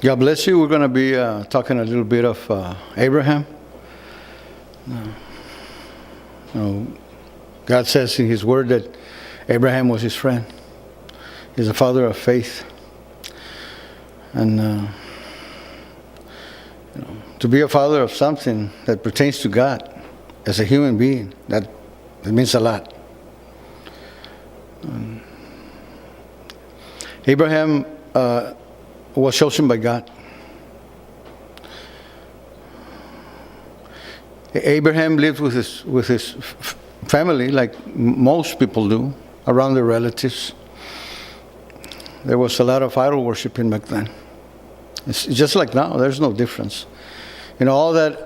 God bless you. We're going to be talking a little bit of Abraham. God says in His Word that Abraham was His friend. He's a father of faith. And to be a father of something that pertains to God as a human being, that means a lot. Abraham was chosen by God. Abraham lived with his family like most people do, around their relatives. There was a lot of idol worshiping back then. It's just like now, there's no difference. All that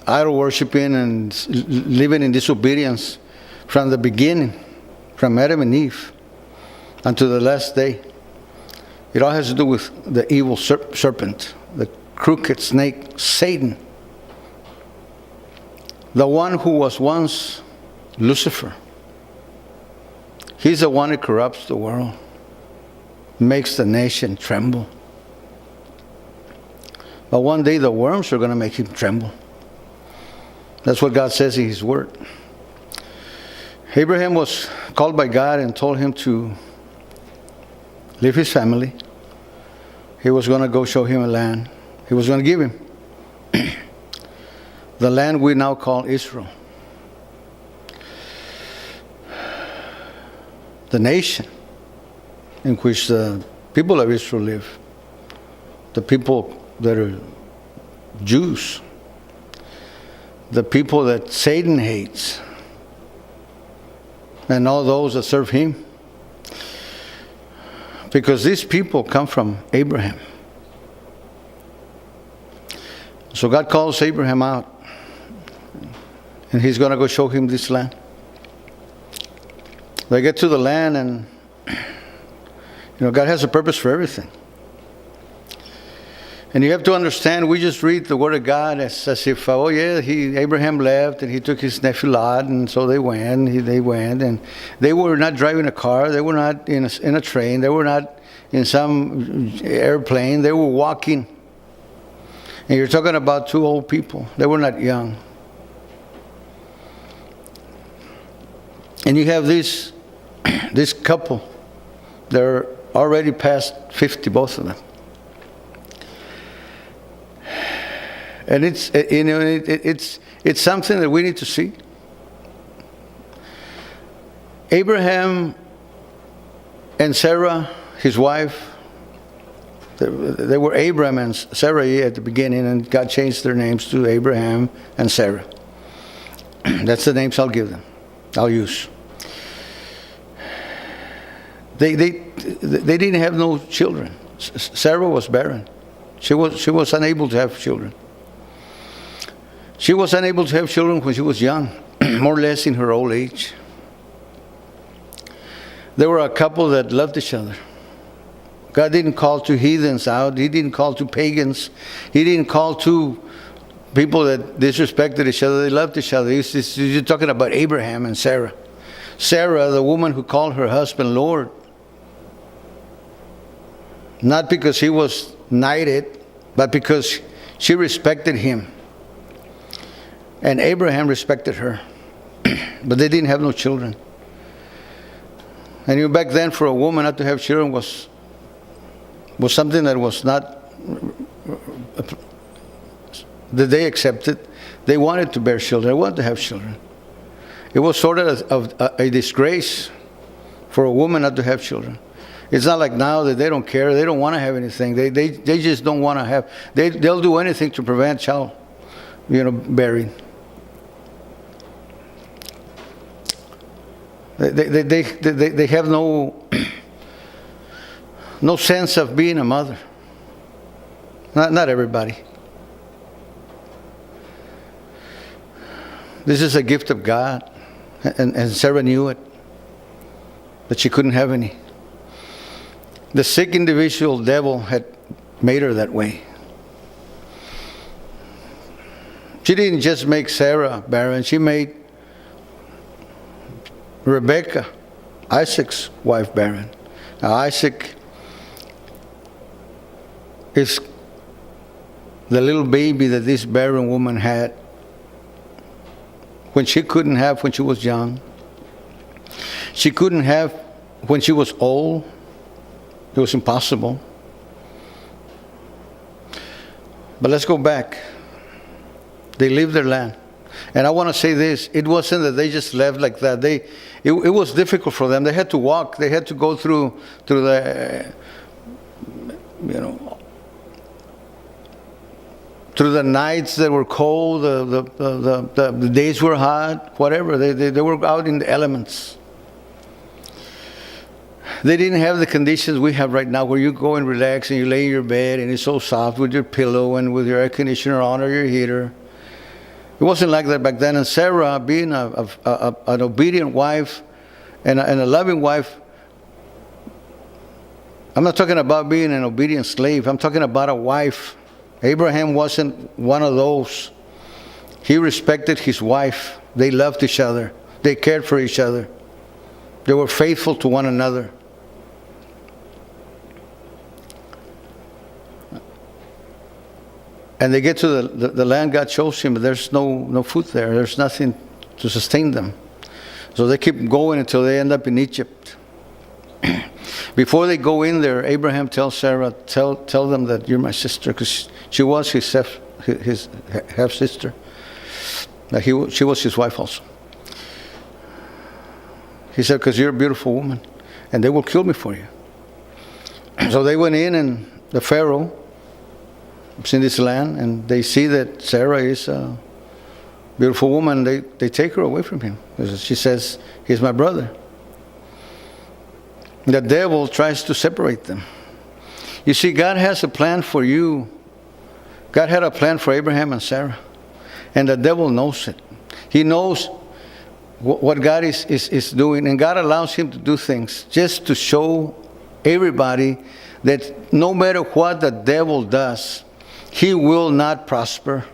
idol worshiping and living in disobedience from the beginning, from Adam and Eve until the last day, it all has to do with the evil serpent, the crooked snake, Satan. The one who was once Lucifer. He's the one who corrupts the world, makes the nation tremble. But one day the worms are going to make him tremble. That's what God says in His Word. Abraham was called by God and told him to leave his family. He was going to go show him a land. He was going to give him the land we now call Israel. The nation in which the people of Israel live. The people that are Jews. The people that Satan hates. And all those that serve him. Because these people come from Abraham. So God calls Abraham out. And He's going to go show him this land. They get to the land and, God has a purpose for everything. And you have to understand, we just read the Word of God as if, Abraham left and he took his nephew Lot, and so they went, and they were not driving a car, they were not in a train, they were not in some airplane, they were walking. And you're talking about two old people, they were not young. And you have this couple, they're already past 50, both of them. And it's something that we need to see. Abraham and Sarah, his wife, they were Abram and Sarai at the beginning, and God changed their names to Abraham and Sarah. That's the names I'll give them. I'll use. They didn't have no children. Sarah was barren. She was unable to have children. She was unable to have children when she was young, more or less in her old age. There were a couple that loved each other. God didn't call two heathens out. He didn't call two pagans. He didn't call two people that disrespected each other. They loved each other. You're talking about Abraham and Sarah. Sarah, the woman who called her husband Lord. Not because he was knighted, but because she respected him. And Abraham respected her. But they didn't have no children. And back then, for a woman not to have children was something that was not, that they accepted. They wanted to bear children. They wanted to have children. It was sort of a disgrace for a woman not to have children. It's not like now that they don't care. They don't want to have anything. They just don't want to have. They'll do anything to prevent child, bearing. They have no sense of being a mother. Not everybody. This is a gift of God, and Sarah knew it, but she couldn't have any. The sick individual devil had made her that way. She didn't just make Sarah barren, she made Rebecca, Isaac's wife, barren. Now Isaac is the little baby that this barren woman had when she couldn't have when she was young. She couldn't have when she was old. It was impossible. But let's go back. They lived their land. And I want to say this, it wasn't that they just left like that. It was difficult for them. They had to walk. They had to go through the, through the nights that were cold, the days were hot, whatever. They were out in the elements. They didn't have the conditions we have right now, where you go and relax and you lay in your bed and it's so soft with your pillow and with your air conditioner on or your heater. It wasn't like that back then. And Sarah, being an obedient wife and a loving wife, I'm not talking about being an obedient slave. I'm talking about a wife. Abraham wasn't one of those. He respected his wife. They loved each other. They cared for each other. They were faithful to one another. And they get to the land God shows him, but there's no food there. There's nothing to sustain them. So they keep going until they end up in Egypt. Before they go in there, Abraham tells Sarah, tell them that you're my sister, because she was his half-sister. She was his wife also. He said, because you're a beautiful woman, and they will kill me for you. So they went in, and the Pharaoh is in this land, and they see that Sarah is a beautiful woman. They take her away from him. She says, he's my brother. The devil tries to separate them. You see, God has a plan for you. God had a plan for Abraham and Sarah. And the devil knows it. He knows what God is doing. And God allows him to do things just to show everybody that no matter what the devil does, he will not prosper.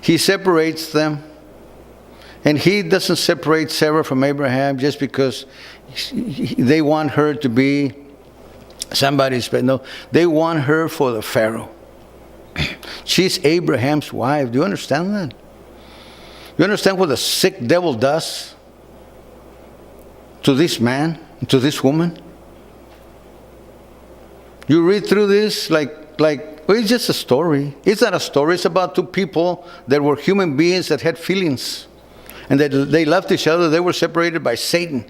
He separates them. And he doesn't separate Sarah from Abraham just because they want her to be somebody's pet. No, they want her for the Pharaoh. She's Abraham's wife. Do you understand that? You understand what the sick devil does to this man, to this woman? You read through this like well, it's just a story. It's not a story. It's about two people that were human beings that had feelings. And that they loved each other. They were separated by Satan.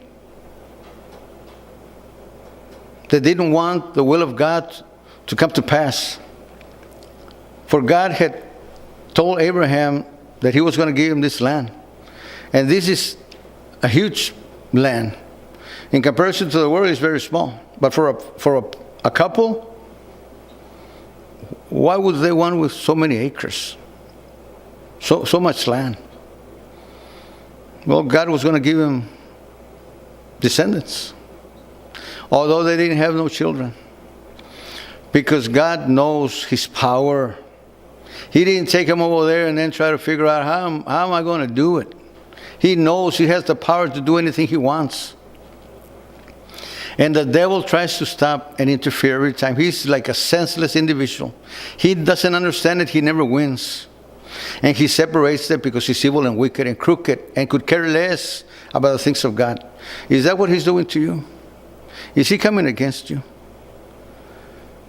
They didn't want the will of God to come to pass. For God had told Abraham that he was going to give him this land. And this is a huge land. In comparison to the world, it's very small. But for a couple, why would they want with so many acres? So much land. Well, God was going to give him descendants. Although they didn't have no children. Because God knows his power. He didn't take him over there and then try to figure out how am I going to do it. He knows he has the power to do anything he wants. And the devil tries to stop and interfere every time. He's like a senseless individual. He doesn't understand it. He never wins. And he separates them because he's evil and wicked and crooked and could care less about the things of God. Is that what he's doing to you? Is he coming against you?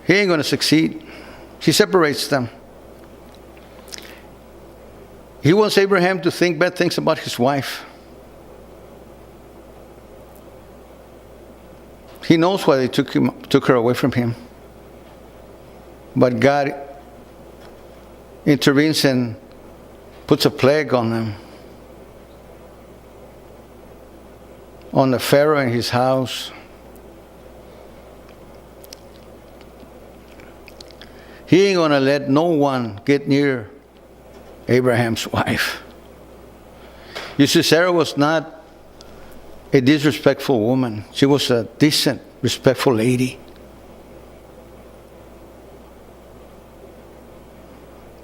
He ain't going to succeed. He separates them. He wants Abraham to think bad things about his wife. He knows why they took her away from him. But God intervenes and puts a plague on them. On the Pharaoh and his house. He ain't going to let no one get near Abraham's wife. You see, Sarah was not a disrespectful woman. She was a decent, respectful lady.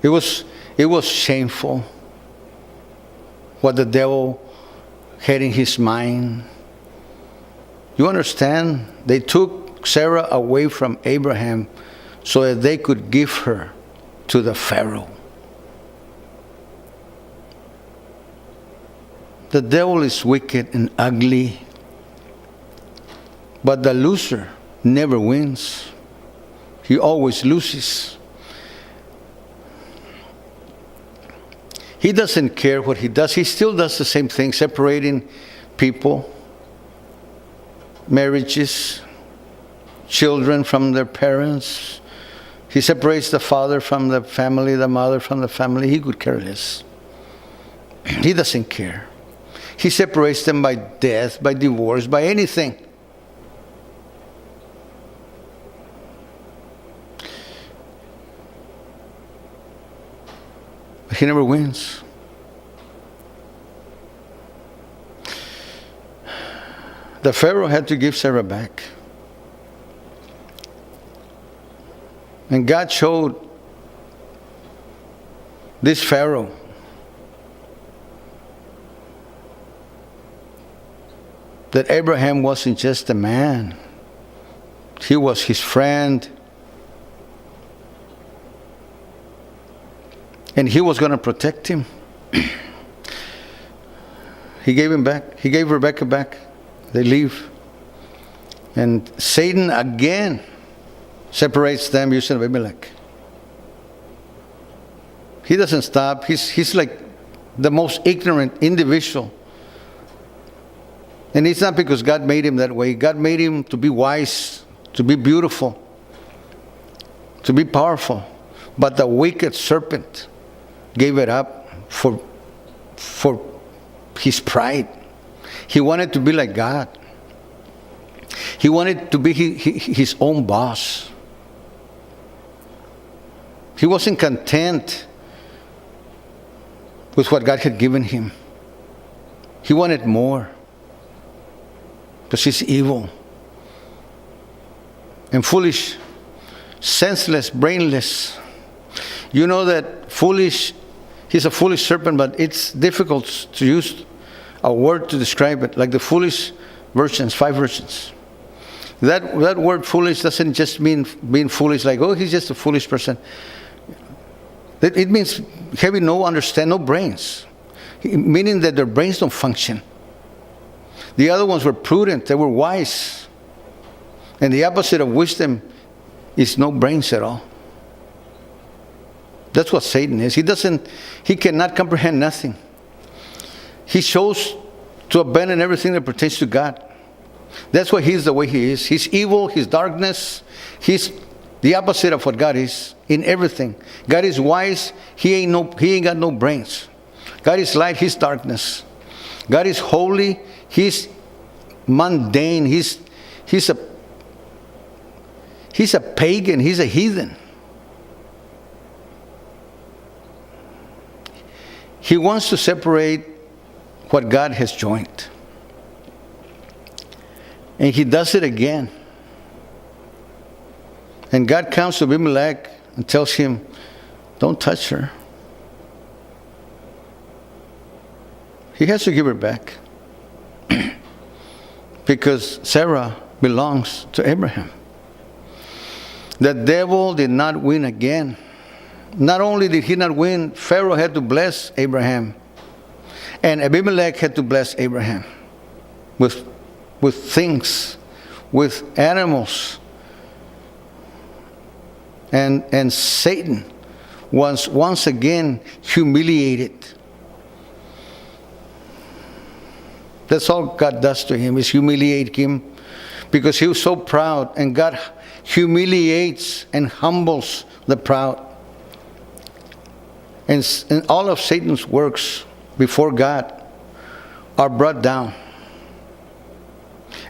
It was shameful what the devil had in his mind. You understand? They took Sarah away from Abraham so that they could give her to the Pharaoh. The devil is wicked and ugly, but the loser never wins. He always loses. He doesn't care what he does. He still does the same thing, separating people, marriages, children from their parents. He separates the father from the family, the mother from the family. He could care less. He doesn't care. He separates them by death, by divorce, by anything. But he never wins. The Pharaoh had to give Sarah back. And God showed this Pharaoh that Abraham wasn't just a man. He was his friend. And he was going to protect him. He gave him back. He gave Rebekah back. They leave. And Satan again separates them using Abimelech. He doesn't stop. He's like the most ignorant individual. And it's not because God made him that way. God made him to be wise, to be beautiful, to be powerful. But the wicked serpent gave it up for his pride. He wanted to be like God. He wanted to be his own boss. He wasn't content with what God had given him. He wanted more. Because he's evil and foolish, senseless, brainless. You know that foolish, he's a foolish serpent, but it's difficult to use a word to describe it, like the foolish versions, 5 versions. That word foolish doesn't just mean being foolish, like, oh, he's just a foolish person. It means having no understanding, no brains, meaning that their brains don't function. The other ones were prudent, they were wise. And the opposite of wisdom is no brains at all. That's what Satan is. He cannot comprehend nothing. He chose to abandon everything that pertains to God. That's why he's the way he is. He's evil, he's darkness. He's the opposite of what God is in everything. God is wise, he ain't got no brains. God is light, he's darkness. God is holy, he's mundane, he's a pagan, he's a heathen. He wants to separate what God has joined. And he does it again. And God comes to Abimelech and tells him, don't touch her. He has to give her back. Because Sarah belongs to Abraham. The devil did not win again. Not only did he not win, Pharaoh had to bless Abraham. And Abimelech had to bless Abraham with things, with animals. And Satan was once again humiliated. That's all God does to him, is humiliate him, because he was so proud, and God humiliates and humbles the proud. And all of Satan's works before God are brought down.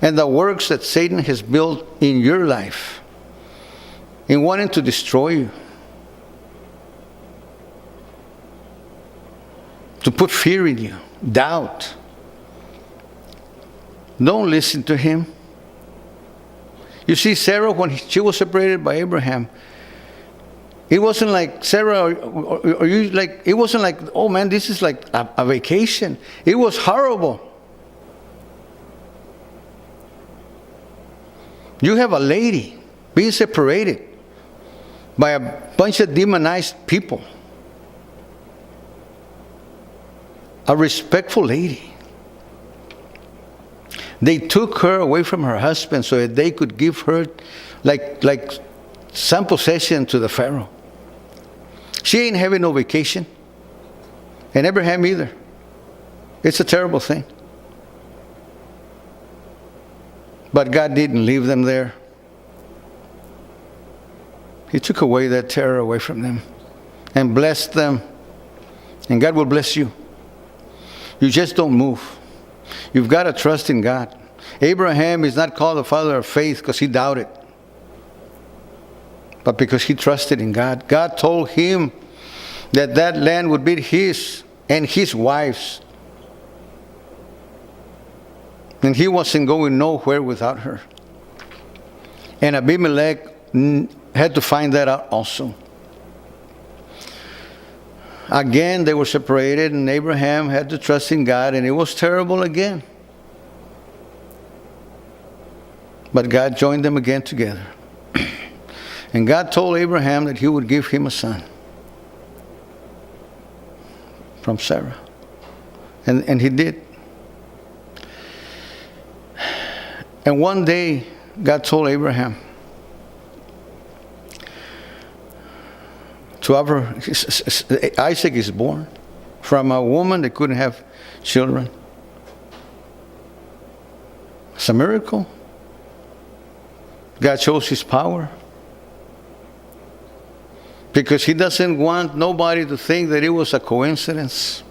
And the works that Satan has built in your life, in wanting to destroy you, to put fear in you, doubt, don't listen to him. You see, Sarah, when she was separated by Abraham, it wasn't like, Sarah, or you, like, it wasn't like, oh man, this is like a vacation. It was horrible. You have a lady being separated. by a bunch of demonized people. A respectful lady. They took her away from her husband so that they could give her like some possession to the Pharaoh. She ain't having no vacation. And Abraham either. It's a terrible thing. But God didn't leave them there. He took away that terror away from them and blessed them. And God will bless you. You just don't move. You've got to trust in God. Abraham is not called the father of faith because he doubted, but because he trusted in God. God told him that that land would be his and his wife's. And he wasn't going nowhere without her. And Abimelech had to find that out also. Again, they were separated, and Abraham had to trust in God, and it was terrible again. But God joined them again together. And God told Abraham that he would give him a son from Sarah. And he did. And one day, God told Abraham to offer, Isaac is born from a woman that couldn't have children. It's a miracle. God shows his power. Because he doesn't want nobody to think that it was a coincidence.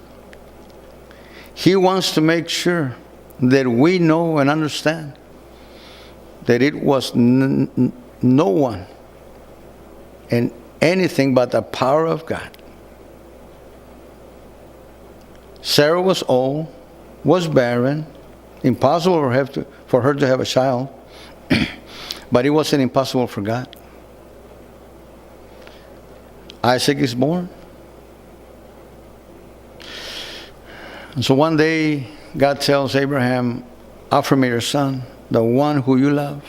He wants to make sure that we know and understand that it was no one and anything but the power of God. Sarah was old, was barren, impossible for her to have a child, but it wasn't impossible for God. Isaac is born. And so one day, God tells Abraham, offer me your son, the one who you love.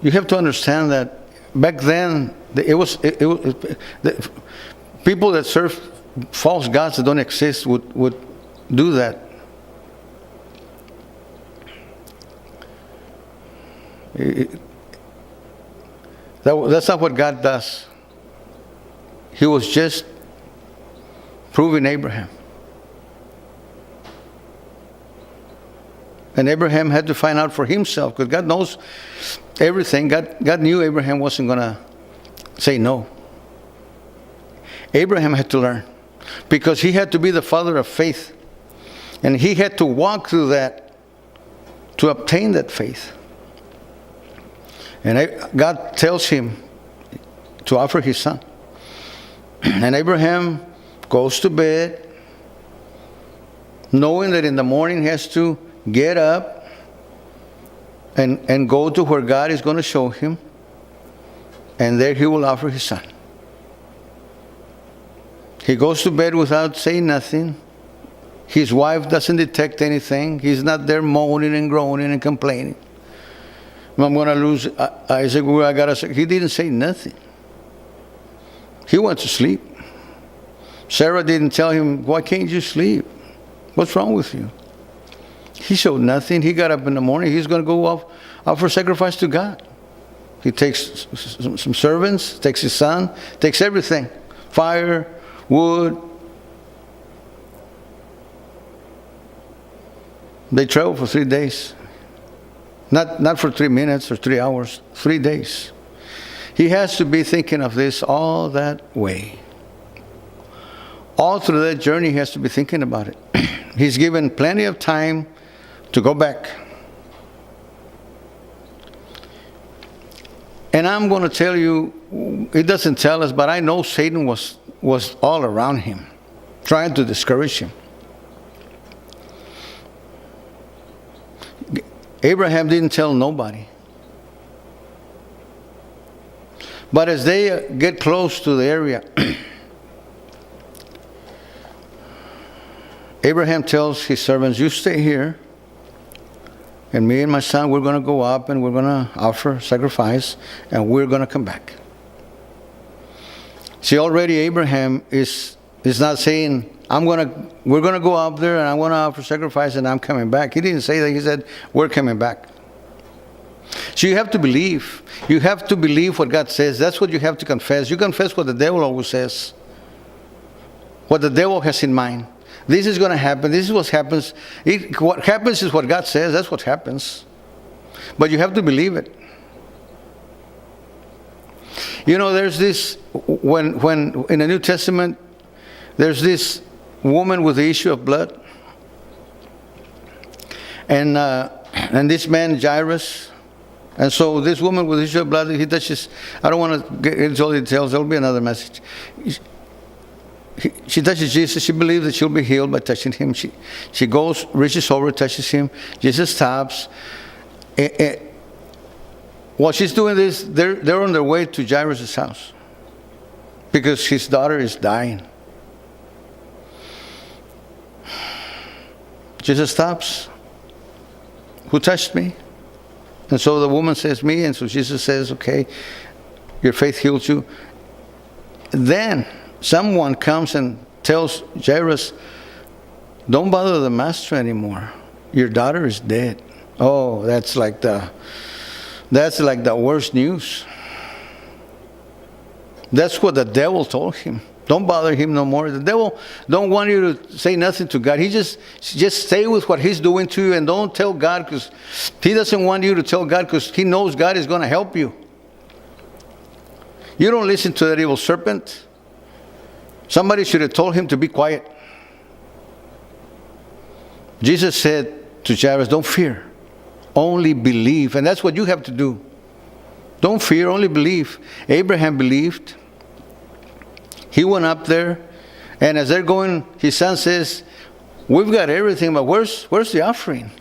You have to understand that back then, the people that serve false gods that don't exist would do that. That's not what God does. He was just proving Abraham. And Abraham had to find out for himself, because God knows everything. God knew Abraham wasn't going to say no. Abraham had to learn, because he had to be the father of faith. And he had to walk through that to obtain that faith. And God tells him to offer his son. And Abraham goes to bed, knowing that in the morning he has to get up and go to where God is going to show him. And there he will offer his son. He goes to bed without saying nothing. His wife doesn't detect anything. He's not there moaning and groaning and complaining. I'm going to lose Isaac. He didn't say nothing. He went to sleep. Sarah didn't tell him, why can't you sleep? What's wrong with you? He showed nothing. He got up in the morning. He's going to go offer sacrifice to God. He takes some servants, takes his son, takes everything. Fire, wood. They travel for 3 days. Not for 3 minutes or 3 hours, 3 days. He has to be thinking of this all that way. All through that journey, he has to be thinking about it. He's given plenty of time to go back. And I'm going to tell you, it doesn't tell us, but I know Satan was all around him, trying to discourage him. Abraham didn't tell nobody. But as they get close to the area, Abraham tells his servants, you stay here, and me and my son, we're going to go up and we're going to offer sacrifice, and we're going to come back. See, already Abraham is not saying, we're going to go up there and I'm going to offer sacrifice and I'm coming back. He didn't say that. He said, we're coming back. So you have to believe. You have to believe what God says. That's what you have to confess. You confess what the devil always says. What the devil has in mind. This is going to happen. This is what happens. What happens is what God says. That's what happens. But you have to believe it. You know, there's this, when in the New Testament, there's this woman with the issue of blood. And this man, Jairus. And so this woman with the issue of blood, he touches, I don't want to get into all the details. There'll be another message. She touches Jesus. She believes that she'll be healed by touching him. She goes, reaches over, touches him. Jesus stops. While she's doing this, they're on their way to Jairus' house because his daughter is dying. Jesus stops. Who touched me? And so the woman says, me. And so Jesus says, okay, your faith healed you. Then someone comes and tells Jairus, don't bother the master anymore. Your daughter is dead. Oh, that's like the worst news. That's what the devil told him. Don't bother him no more. The devil don't want you to say nothing to God. He just stay with what he's doing to you and don't tell God, because he doesn't want you to tell God, because he knows God is going to help you. You don't listen to that evil serpent. Somebody should have told him to be quiet. Jesus said to Jairus, don't fear. Only believe. And that's what you have to do. Don't fear, only believe. Abraham believed. He went up there, and as they're going, his son says, we've got everything, but where's the offering?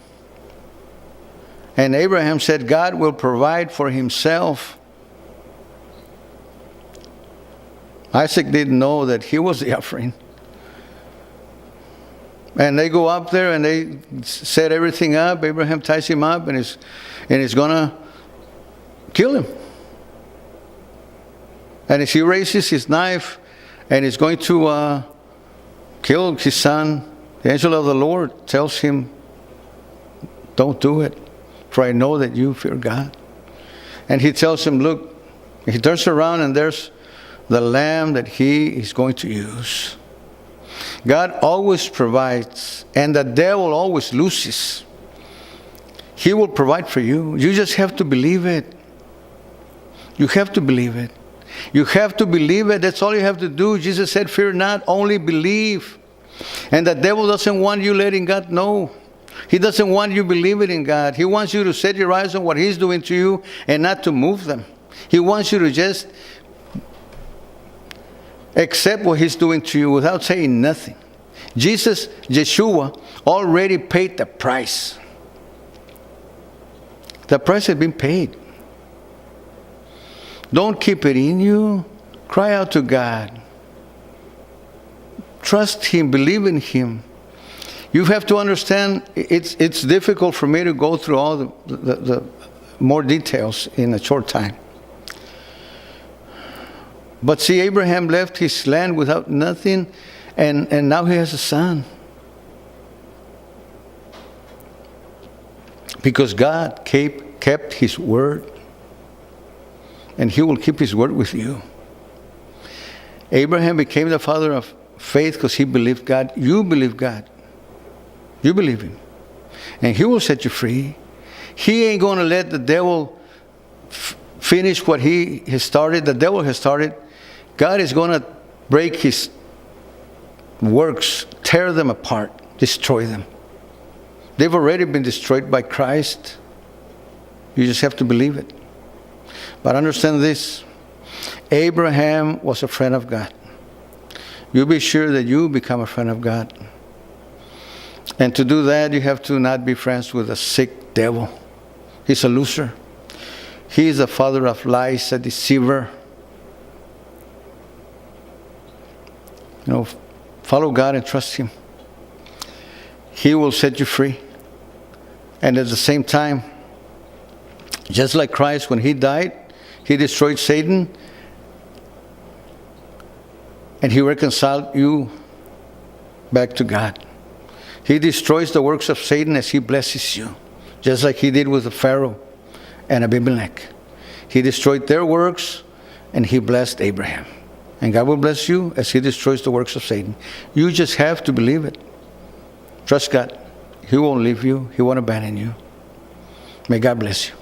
And Abraham said, God will provide for himself. Isaac didn't know that he was the offering. And they go up there and they set everything up. Abraham ties him up and is going to kill him. And as he raises his knife and is going to kill his son, the angel of the Lord tells him, don't do it, for I know that you fear God. And he tells him, look, he turns around and there's the lamb that he is going to use. God always provides, and the devil always loses. He will provide for you. You just have to believe it. You have to believe it. You have to believe it. That's all you have to do. Jesus said, fear not, only believe. And the devil doesn't want you letting God know. He doesn't want you believing in God. He wants you to set your eyes on what he's doing to you and not to move them. He wants you to just accept what he's doing to you without saying nothing. Jesus, Yeshua, already paid the price. The price has been paid. Don't keep it in you. Cry out to God. Trust him. Believe in him. You have to understand, it's difficult for me to go through all the more details in a short time. But see, Abraham left his land without nothing, and now he has a son. Because God kept his word. And he will keep his word with you. Abraham became the father of faith because he believed God. You believe God. You believe him. And he will set you free. He ain't going to let the devil finish what he has started. The devil has started. God is going to break his works, tear them apart, destroy them. They've already been destroyed by Christ. You just have to believe it. But understand this. Abraham was a friend of God. You be sure that you become a friend of God. And to do that, you have to not be friends with a sick devil. He's a loser. He is the father of lies, a deceiver. You know, follow God and trust him. He will set you free. And at the same time, just like Christ, when he died, he destroyed Satan and he reconciled you back to God. He destroys the works of Satan as he blesses you, just like he did with the Pharaoh and Abimelech. He destroyed their works and he blessed Abraham. And God will bless you as he destroys the works of Satan. You just have to believe it. Trust God. He won't leave you. He won't abandon you. May God bless you.